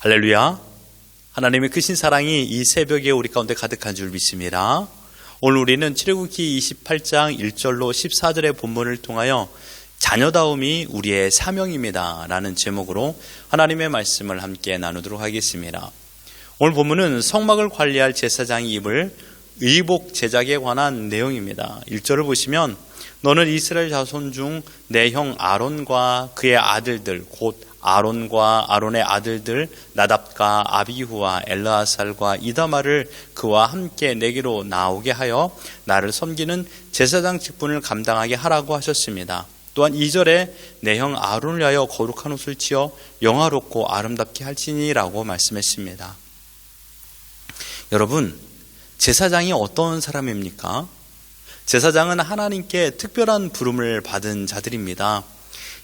할렐루야. 하나님의 크신 사랑이 이 새벽에 우리 가운데 가득한 줄 믿습니다. 오늘 우리는 출애굽기 28장 1절로 14절의 본문을 통하여 자녀다움이 우리의 사명입니다 라는 제목으로 하나님의 말씀을 함께 나누도록 하겠습니다. 오늘 본문은 성막을 관리할 제사장이 입을 의복 제작에 관한 내용입니다. 1절을 보시면 너는 이스라엘 자손 중 내 형 아론과 그의 아들들 곧 아론과 아론의 아들들 나답과 아비후와 엘르아살과 이다말을 그와 함께 내게로 나오게 하여 나를 섬기는 제사장 직분을 감당하게 하라고 하셨습니다. 또한 2절에 내 형 아론을 위하여 거룩한 옷을 지어 영화롭고 아름답게 할지니라고 말씀했습니다. 여러분, 제사장이 어떤 사람입니까? 제사장은 하나님께 특별한 부름을 받은 자들입니다.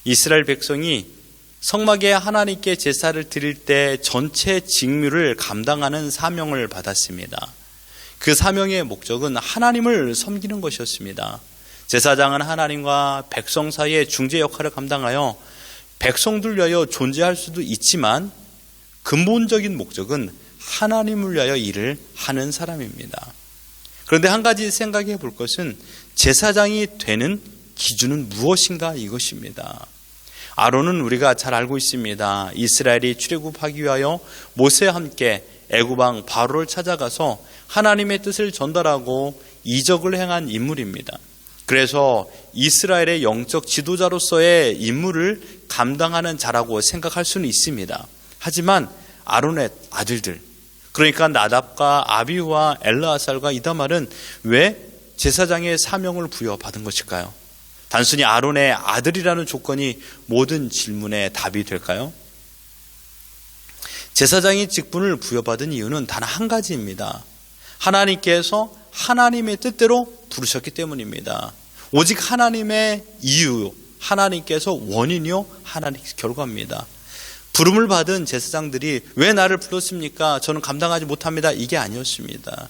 이스라엘 백성이 성막에 하나님께 제사를 드릴 때 전체 직무를 감당하는 사명을 받았습니다. 그 사명의 목적은 하나님을 섬기는 것이었습니다. 제사장은 하나님과 백성 사이의 중재 역할을 감당하여 백성들 위하여 존재할 수도 있지만 근본적인 목적은 하나님을 위하여 일을 하는 사람입니다. 그런데 한 가지 생각해 볼 것은 제사장이 되는 기준은 무엇인가 이것입니다. 아론은 우리가 잘 알고 있습니다. 이스라엘이 출애굽하기 위하여 모세와 함께 애굽 왕 바로를 찾아가서 하나님의 뜻을 전달하고 이적을 행한 인물입니다. 그래서 이스라엘의 영적 지도자로서의 임무를 감당하는 자라고 생각할 수는 있습니다. 하지만 아론의 아들들, 그러니까 나답과 아비후와 엘르아살과 이다말은 왜 제사장의 사명을 부여받은 것일까요? 단순히 아론의 아들이라는 조건이 모든 질문의 답이 될까요? 제사장이 직분을 부여받은 이유는 단 한 가지입니다. 하나님께서 하나님의 뜻대로 부르셨기 때문입니다. 오직 하나님의 이유, 하나님께서 원인이요, 하나님의 결과입니다. 부름을 받은 제사장들이 왜 나를 불렀습니까? 저는 감당하지 못합니다. 이게 아니었습니다.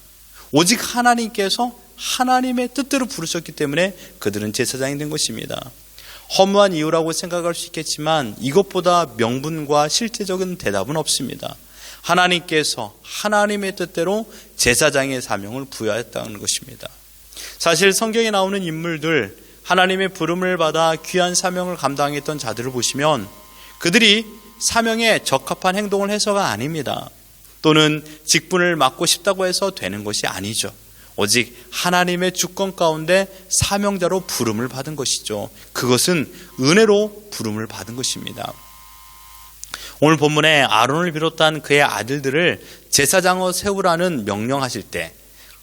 오직 하나님께서 하나님의 뜻대로 부르셨기 때문에 그들은 제사장이 된 것입니다. 허무한 이유라고 생각할 수 있겠지만 이것보다 명분과 실제적인 대답은 없습니다. 하나님께서 하나님의 뜻대로 제사장의 사명을 부여했다는 것입니다. 사실 성경에 나오는 인물들, 하나님의 부름을 받아 귀한 사명을 감당했던 자들을 보시면 그들이 사명에 적합한 행동을 해서가 아닙니다. 또는 직분을 맡고 싶다고 해서 되는 것이 아니죠. 오직 하나님의 주권 가운데 사명자로 부름을 받은 것이죠. 그것은 은혜로 부름을 받은 것입니다. 오늘 본문에 아론을 비롯한 그의 아들들을 제사장으로 세우라는 명령하실 때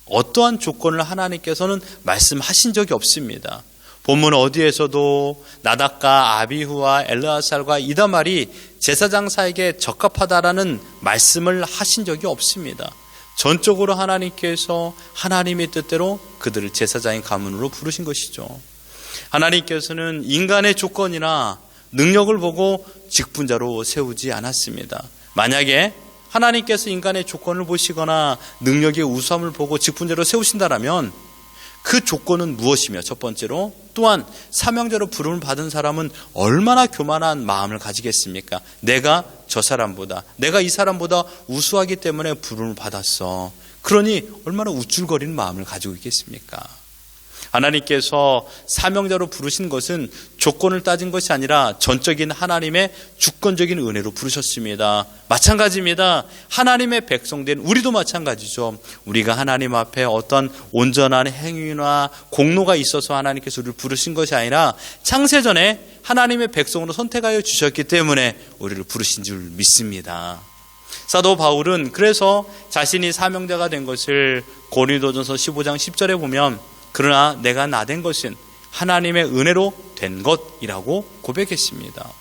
어떠한 조건을 하나님께서는 말씀하신 적이 없습니다. 본문 어디에서도 나답과 아비후와 엘르아살과 이다말이 제사장사에게 적합하다라는 말씀을 하신 적이 없습니다. 전적으로 하나님께서 하나님의 뜻대로 그들을 제사장의 가문으로 부르신 것이죠. 하나님께서는 인간의 조건이나 능력을 보고 직분자로 세우지 않았습니다. 만약에 하나님께서 인간의 조건을 보시거나 능력의 우수함을 보고 직분자로 세우신다라면 그 조건은 무엇이며 첫 번째로 또한 사명자로 부름을 받은 사람은 얼마나 교만한 마음을 가지겠습니까? 내가 저 사람보다, 내가 이 사람보다 우수하기 때문에 부름을 받았어. 그러니 얼마나 우쭐거리는 마음을 가지고 있겠습니까? 하나님께서 사명자로 부르신 것은 조건을 따진 것이 아니라 전적인 하나님의 주권적인 은혜로 부르셨습니다. 마찬가지입니다. 하나님의 백성된 우리도 마찬가지죠. 우리가 하나님 앞에 어떤 온전한 행위나 공로가 있어서 하나님께서 우리를 부르신 것이 아니라 창세전에 하나님의 백성으로 선택하여 주셨기 때문에 우리를 부르신 줄 믿습니다. 사도 바울은 그래서 자신이 사명자가 된 것을 고린도전서 15장 10절에 보면 그러나 내가 나된 것은 하나님의 은혜로 된 것이라고 고백했습니다.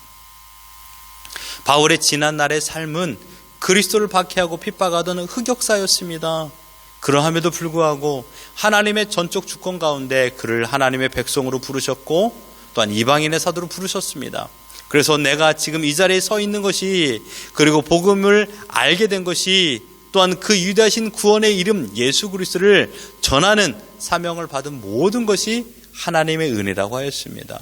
바울의 지난날의 삶은 그리스도를 박해하고 핍박하던 흑역사였습니다. 그러함에도 불구하고 하나님의 전적 주권 가운데 그를 하나님의 백성으로 부르셨고 또한 이방인의 사도로 부르셨습니다. 그래서 내가 지금 이 자리에 서 있는 것이, 그리고 복음을 알게 된 것이, 또한 그 위대하신 구원의 이름 예수 그리스도를 전하는 사명을 받은 모든 것이 하나님의 은혜라고 하였습니다.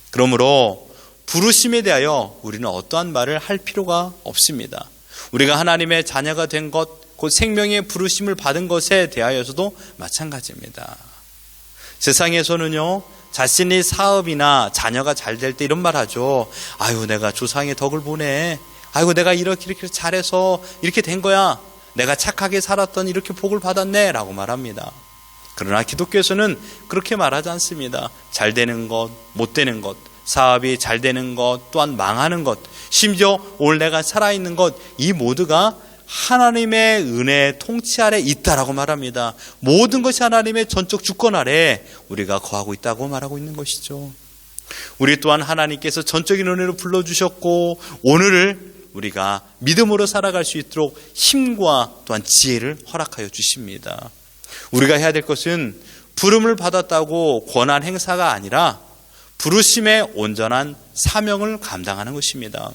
그러므로 부르심에 대하여 우리는 어떠한 말을 할 필요가 없습니다. 우리가 하나님의 자녀가 된 것, 곧 생명의 부르심을 받은 것에 대하여서도 마찬가지입니다. 세상에서는요, 자신이 사업이나 자녀가 잘 될 때 이런 말 하죠. 아유, 내가 조상의 덕을 보네. 아이고, 내가 이렇게 잘해서 이렇게 된 거야. 내가 착하게 살았더니 이렇게 복을 받았네. 라고 말합니다. 그러나 기독교에서는 그렇게 말하지 않습니다. 잘 되는 것, 못 되는 것, 사업이 잘 되는 것, 또한 망하는 것, 심지어 오늘 내가 살아있는 것, 이 모두가 하나님의 은혜의 통치 아래 있다라고 말합니다. 모든 것이 하나님의 전적 주권 아래 우리가 거하고 있다고 말하고 있는 것이죠. 우리 또한 하나님께서 전적인 은혜로 불러주셨고, 오늘을 우리가 믿음으로 살아갈 수 있도록 힘과 또한 지혜를 허락하여 주십니다. 우리가 해야 될 것은 부름을 받았다고 권한 행사가 아니라 부르심의 온전한 사명을 감당하는 것입니다.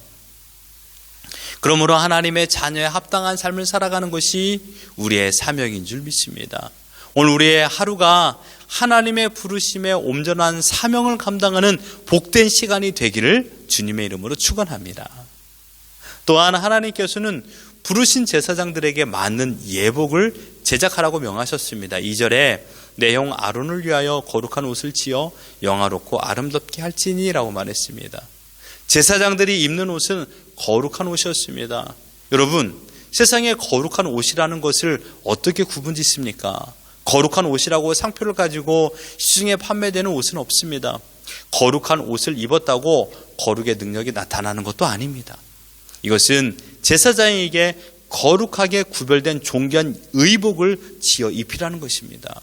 그러므로 하나님의 자녀에 합당한 삶을 살아가는 것이 우리의 사명인 줄 믿습니다. 오늘 우리의 하루가 하나님의 부르심의 온전한 사명을 감당하는 복된 시간이 되기를 주님의 이름으로 축원합니다. 또한 하나님께서는 부르신 제사장들에게 맞는 예복을 제작하라고 명하셨습니다. 2절에 내 형 아론을 위하여 거룩한 옷을 지어 영화롭고 아름답게 할지니라고 말했습니다. 제사장들이 입는 옷은 거룩한 옷이었습니다. 여러분, 세상에 거룩한 옷이라는 것을 어떻게 구분짓습니까? 거룩한 옷이라고 상표를 가지고 시중에 판매되는 옷은 없습니다. 거룩한 옷을 입었다고 거룩의 능력이 나타나는 것도 아닙니다. 이것은 제사장에게 거룩하게 구별된 존귀한 의복을 지어 입히라는 것입니다.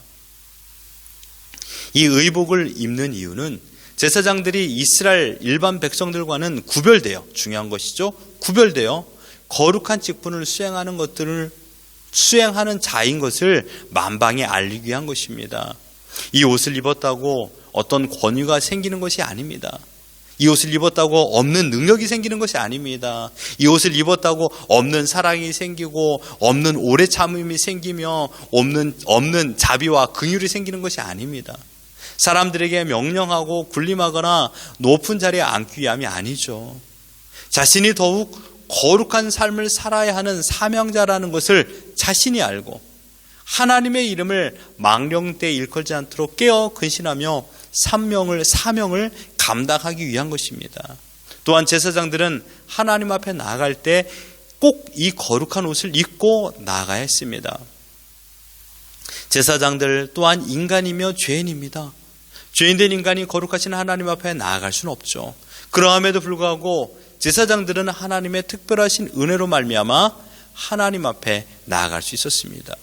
이 의복을 입는 이유는 제사장들이 이스라엘 일반 백성들과는 구별되어, 중요한 것이죠, 구별되어 거룩한 직분을 수행하는 것들을 수행하는 자인 것을 만방에 알리기 위한 것입니다. 이 옷을 입었다고 어떤 권위가 생기는 것이 아닙니다. 이 옷을 입었다고 없는 능력이 생기는 것이 아닙니다. 이 옷을 입었다고 없는 사랑이 생기고 없는 오래 참음이 생기며 없는 자비와 긍휼이 생기는 것이 아닙니다. 사람들에게 명령하고 군림하거나 높은 자리에 앉기 위함이 아니죠. 자신이 더욱 거룩한 삶을 살아야 하는 사명자라는 것을 자신이 알고 하나님의 이름을 망령되이 일컬지 않도록 깨어 근신하며 사명을 감당하기 위한 것입니다. 또한 제사장들은 하나님 앞에 나아갈 때 꼭 이 거룩한 옷을 입고 나아가야 했습니다. 제사장들 또한 인간이며 죄인입니다. 죄인된 인간이 거룩하신 하나님 앞에 나아갈 수는 없죠. 그러함에도 불구하고 제사장들은 하나님의 특별하신 은혜로 말미암아 하나님 앞에 나아갈 수 있었습니다.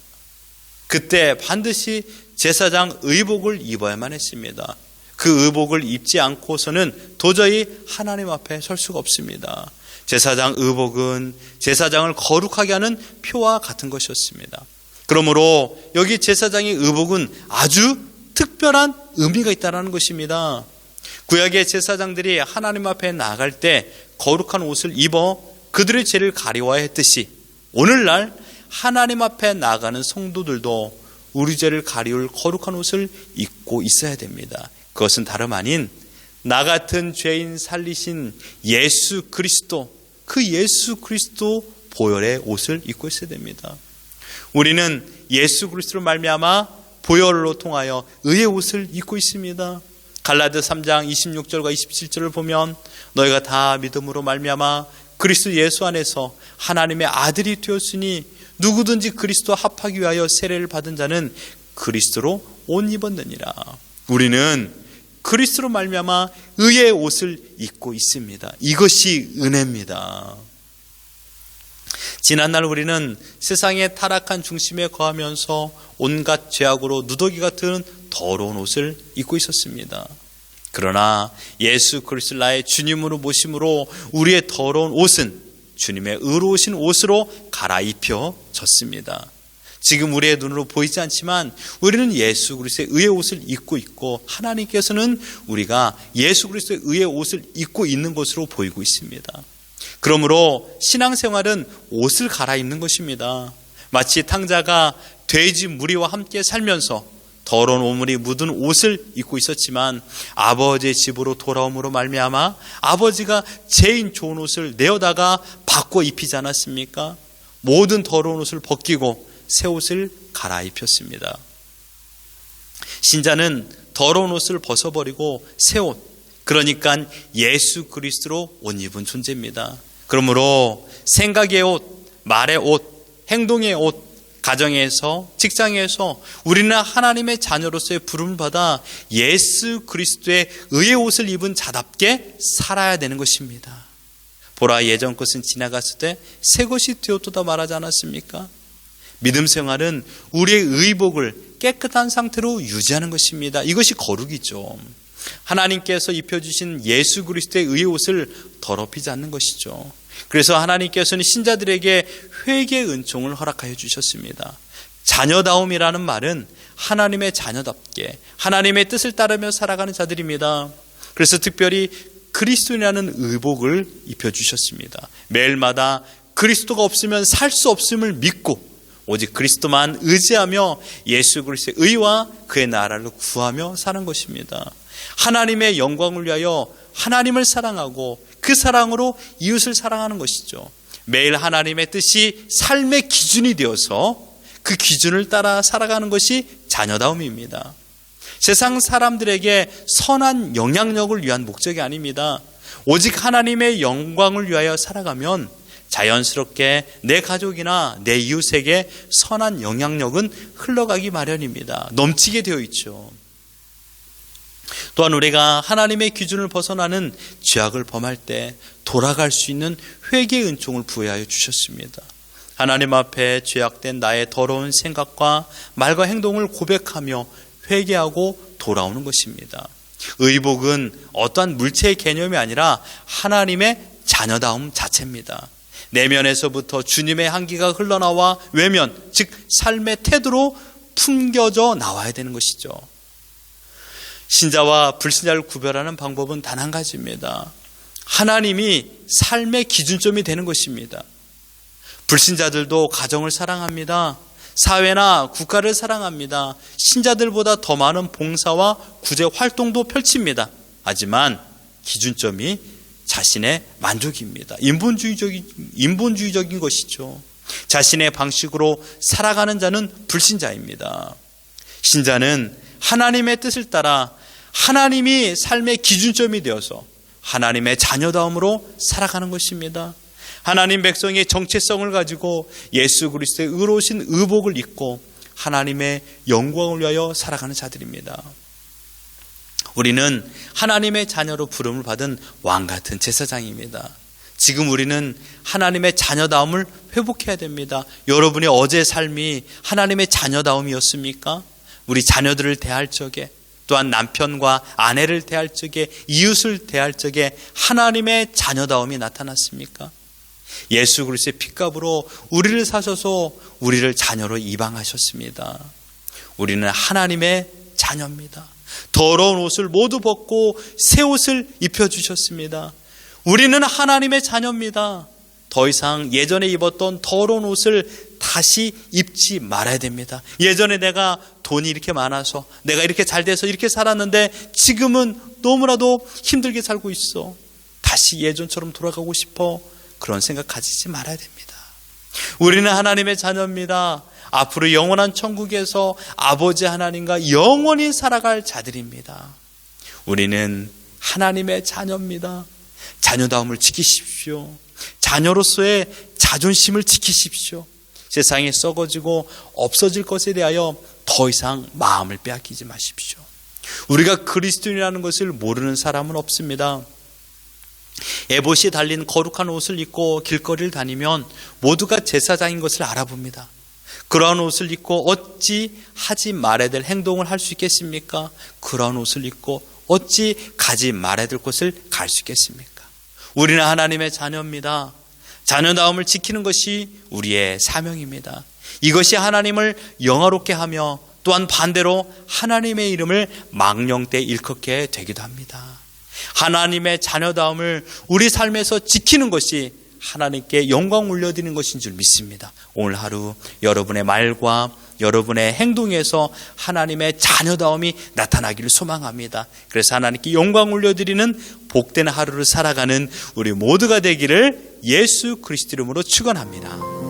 그때 반드시 제사장 의복을 입어야만 했습니다. 그 의복을 입지 않고서는 도저히 하나님 앞에 설 수가 없습니다. 제사장 의복은 제사장을 거룩하게 하는 표와 같은 것이었습니다. 그러므로 여기 제사장의 의복은 아주 특별한 의미가 있다는 것입니다. 구약의 제사장들이 하나님 앞에 나아갈 때 거룩한 옷을 입어 그들의 죄를 가리워야 했듯이 오늘날 하나님 앞에 나아가는 성도들도 우리 죄를 가리울 거룩한 옷을 입고 있어야 됩니다. 그것은 다름 아닌 나 같은 죄인 살리신 예수 그리스도, 그 예수 그리스도 보혈의 옷을 입고 있어야 됩니다. 우리는 예수 그리스도로 말미암아 보혈로 통하여 의의 옷을 입고 있습니다. 갈라디아 3장 26절과 27절을 보면 너희가 다 믿음으로 말미암아 그리스도 예수 안에서 하나님의 아들이 되었으니 누구든지 그리스도와 합하기 위하여 세례를 받은 자는 그리스도로 옷 입었느니라. 우리는 그리스도로 말미암아 의의 옷을 입고 있습니다. 이것이 은혜입니다. 지난날 우리는 세상의 타락한 중심에 거하면서 온갖 죄악으로 누더기 같은 더러운 옷을 입고 있었습니다. 그러나 예수 그리스도 나의 주님으로 모심으로 우리의 더러운 옷은 주님의 의로우신 옷으로 갈아입혀졌습니다. 지금 우리의 눈으로 보이지 않지만 우리는 예수 그리스도의 의의 옷을 입고 있고 하나님께서는 우리가 예수 그리스도의 의의 옷을 입고 있는 것으로 보이고 있습니다. 그러므로 신앙생활은 옷을 갈아입는 것입니다. 마치 탕자가 돼지 무리와 함께 살면서 더러운 오물이 묻은 옷을 입고 있었지만 아버지의 집으로 돌아옴으로 말미암아 아버지가 제일 좋은 옷을 내어다가 바꿔 입히지 않았습니까? 모든 더러운 옷을 벗기고 새 옷을 갈아입혔습니다. 신자는 더러운 옷을 벗어버리고 새 옷, 그러니까 예수 그리스도로 옷 입은 존재입니다. 그러므로 생각의 옷, 말의 옷, 행동의 옷, 가정에서, 직장에서 우리는 하나님의 자녀로서의 부름을 받아 예수 그리스도의 의의 옷을 입은 자답게 살아야 되는 것입니다. 보라, 예전 것은 지나갔을 때 새 것이 되었도다 말하지 않았습니까? 믿음 생활은 우리의 의복을 깨끗한 상태로 유지하는 것입니다. 이것이 거룩이죠. 하나님께서 입혀주신 예수 그리스도의 의의 옷을 더럽히지 않는 것이죠. 그래서 하나님께서는 신자들에게 회개의 은총을 허락하여 주셨습니다. 자녀다움이라는 말은 하나님의 자녀답게 하나님의 뜻을 따르며 살아가는 자들입니다. 그래서 특별히 그리스도인이라는 의복을 입혀주셨습니다. 매일마다 그리스도가 없으면 살 수 없음을 믿고 오직 그리스도만 의지하며 예수 그리스도의 의와 그의 나라를 구하며 사는 것입니다. 하나님의 영광을 위하여 하나님을 사랑하고 그 사랑으로 이웃을 사랑하는 것이죠. 매일 하나님의 뜻이 삶의 기준이 되어서 그 기준을 따라 살아가는 것이 자녀다움입니다. 세상 사람들에게 선한 영향력을 위한 목적이 아닙니다. 오직 하나님의 영광을 위하여 살아가면 자연스럽게 내 가족이나 내 이웃에게 선한 영향력은 흘러가기 마련입니다. 넘치게 되어 있죠. 또한 우리가 하나님의 기준을 벗어나는 죄악을 범할 때 돌아갈 수 있는 회개의 은총을 부여하여 주셨습니다. 하나님 앞에 죄악된 나의 더러운 생각과 말과 행동을 고백하며 회개하고 돌아오는 것입니다. 의복은 어떠한 물체의 개념이 아니라 하나님의 자녀다움 자체입니다. 내면에서부터 주님의 향기가 흘러나와 외면, 즉 삶의 태도로 풍겨져 나와야 되는 것이죠. 신자와 불신자를 구별하는 방법은 단 한 가지입니다. 하나님이 삶의 기준점이 되는 것입니다. 불신자들도 가정을 사랑합니다. 사회나 국가를 사랑합니다. 신자들보다 더 많은 봉사와 구제 활동도 펼칩니다. 하지만 기준점이 자신의 만족입니다. 인본주의적인 것이죠. 자신의 방식으로 살아가는 자는 불신자입니다. 신자는 하나님의 뜻을 따라 하나님이 삶의 기준점이 되어서 하나님의 자녀다움으로 살아가는 것입니다. 하나님 백성의 정체성을 가지고 예수 그리스도의 의로우신 의복을 입고 하나님의 영광을 위하여 살아가는 자들입니다. 우리는 하나님의 자녀로 부름을 받은 왕같은 제사장입니다. 지금 우리는 하나님의 자녀다움을 회복해야 됩니다. 여러분의 어제의 삶이 하나님의 자녀다움이었습니까? 우리 자녀들을 대할 적에, 또한 남편과 아내를 대할 적에, 이웃을 대할 적에 하나님의 자녀다움이 나타났습니까? 예수 그리스도의 핏값으로 우리를 사셔서 우리를 자녀로 입양하셨습니다. 우리는 하나님의 자녀입니다. 더러운 옷을 모두 벗고 새 옷을 입혀주셨습니다. 우리는 하나님의 자녀입니다. 더 이상 예전에 입었던 더러운 옷을 다시 입지 말아야 됩니다. 예전에 내가 돈이 이렇게 많아서 내가 이렇게 잘 돼서 이렇게 살았는데 지금은 너무나도 힘들게 살고 있어. 다시 예전처럼 돌아가고 싶어. 그런 생각 가지지 말아야 됩니다. 우리는 하나님의 자녀입니다. 앞으로 영원한 천국에서 아버지 하나님과 영원히 살아갈 자들입니다. 우리는 하나님의 자녀입니다. 자녀다움을 지키십시오. 자녀로서의 자존심을 지키십시오. 세상에 썩어지고 없어질 것에 대하여 더 이상 마음을 빼앗기지 마십시오. 우리가 그리스도인이라는 것을 모르는 사람은 없습니다. 에봇이 달린 거룩한 옷을 입고 길거리를 다니면 모두가 제사장인 것을 알아봅니다. 그러한 옷을 입고 어찌 하지 말아야 될 행동을 할 수 있겠습니까? 그러한 옷을 입고 어찌 가지 말아야 될 곳을 갈 수 있겠습니까? 우리는 하나님의 자녀입니다. 자녀다움을 지키는 것이 우리의 사명입니다. 이것이 하나님을 영화롭게 하며 또한 반대로 하나님의 이름을 망령되이 일컫게 되기도 합니다. 하나님의 자녀다움을 우리 삶에서 지키는 것이 하나님께 영광 올려드리는 것인 줄 믿습니다. 오늘 하루 여러분의 말과 여러분의 행동에서 하나님의 자녀다움이 나타나기를 소망합니다. 그래서 하나님께 영광 올려드리는 복된 하루를 살아가는 우리 모두가 되기를 예수 그리스도 이름으로 축원합니다.